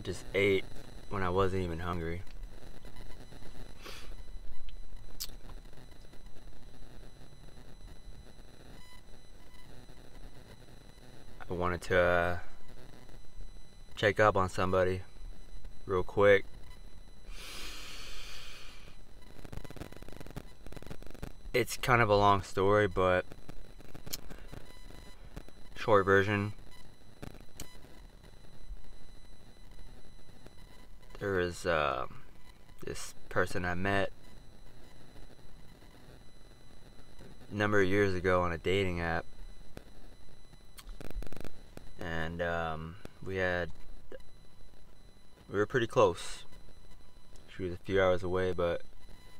just ate when I wasn't even hungry. I wanted to check up on somebody real quick. It's kind of a long story, but short version. There is this person I met a number of years ago on a dating app, and we were pretty close. She was a few hours away, but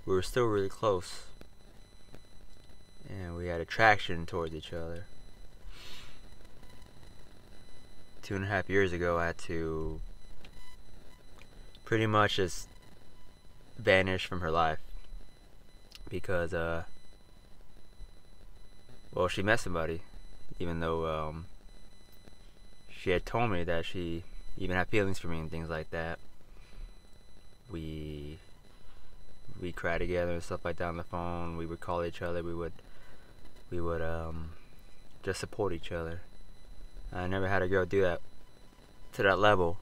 we were still really close, and we had attraction towards each other. 2.5 years ago, I had to pretty much just vanish from her life because well, she met somebody, even though she had told me that she even had feelings for me and things like that. We cried together and stuff like that on the phone. We would call each other. We would just support each other. I never had a girl do that to that level.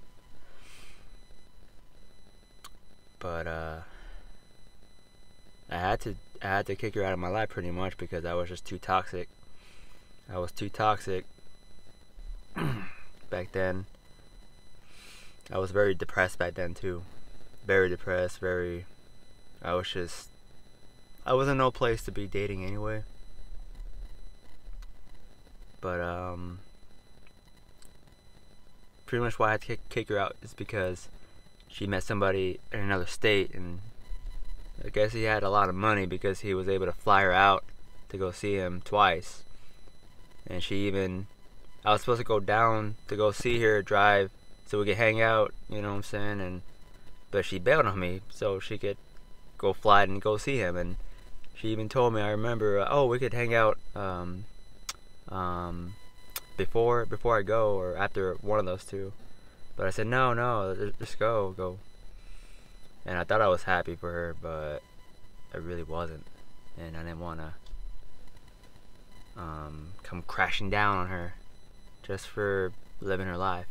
But I had to kick her out of my life pretty much because I was just too toxic. I was too toxic back then. I was very depressed back then too. Very depressed, I was in no place to be dating anyway. But pretty much why I had to kick her out is because she met somebody in another state, and I guess he had a lot of money because he was able to fly her out to go see him twice. And I was supposed to go down to go see her, drive so we could hang out, you know what I'm saying? But she bailed on me so she could go fly and go see him. And she even told me, I remember, we could hang out before I go or after one of those two. But I said, no, just go. And I thought I was happy for her, but I really wasn't. And I didn't want to come crashing down on her just for living her life.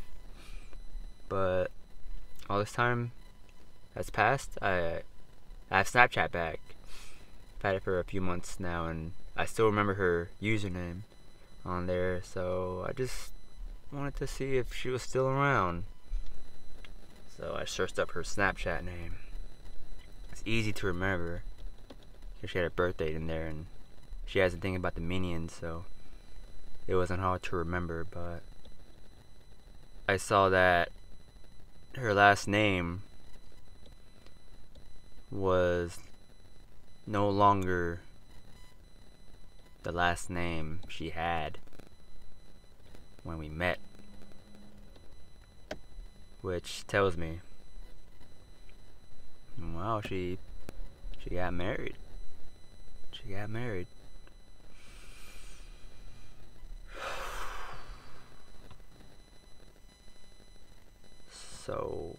But all this time has passed. I have Snapchat back. I've had it for a few months now, and I still remember her username on there. So I just wanted to see if she was still around. So I searched up her Snapchat name. It's easy to remember because she had a birth date in there, and she has a thing about the Minions, so it wasn't hard to remember. But I saw that her last name was no longer the last name she had when we met, which tells me, wow, she got married. She got married. So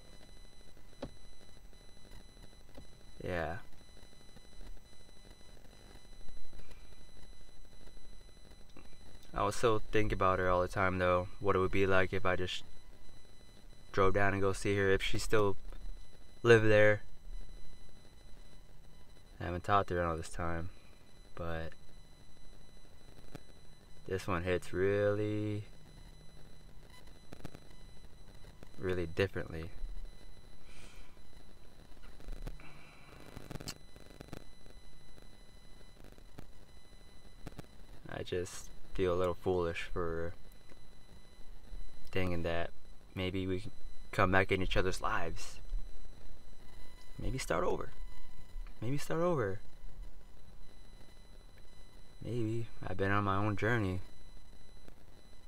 yeah. I would still think about her all the time though, what it would be like if I just drove down and go see her, if she still lived there. I haven't talked to her in all this time, but this one hits really differently. I just feel a little foolish for thinking that maybe we can come back in each other's lives. Maybe start over. Maybe I've been on my own journey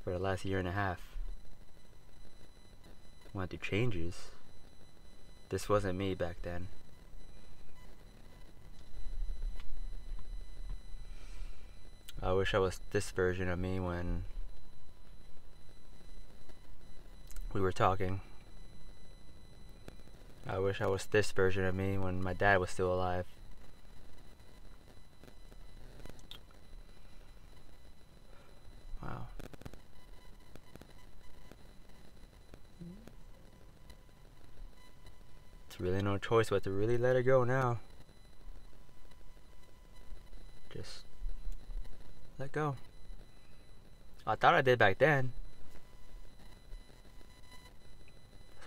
for the last 1.5 years. Went through changes. This wasn't me back then. I wish I was this version of me when we were talking. I wish I was this version of me when my dad was still alive. Wow. It's really no choice but to really let it go now. Just let go. I thought I did back then.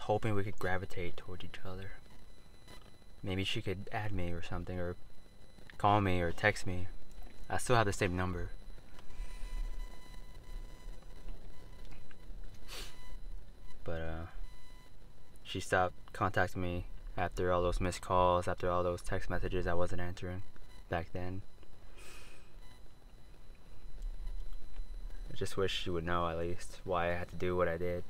Hoping we could gravitate toward each other. Maybe she could add me or something, or call me or text me. I still have the same number. But she stopped contacting me after all those missed calls, after all those text messages I wasn't answering back then. I just wish she would know at least why I had to do what I did.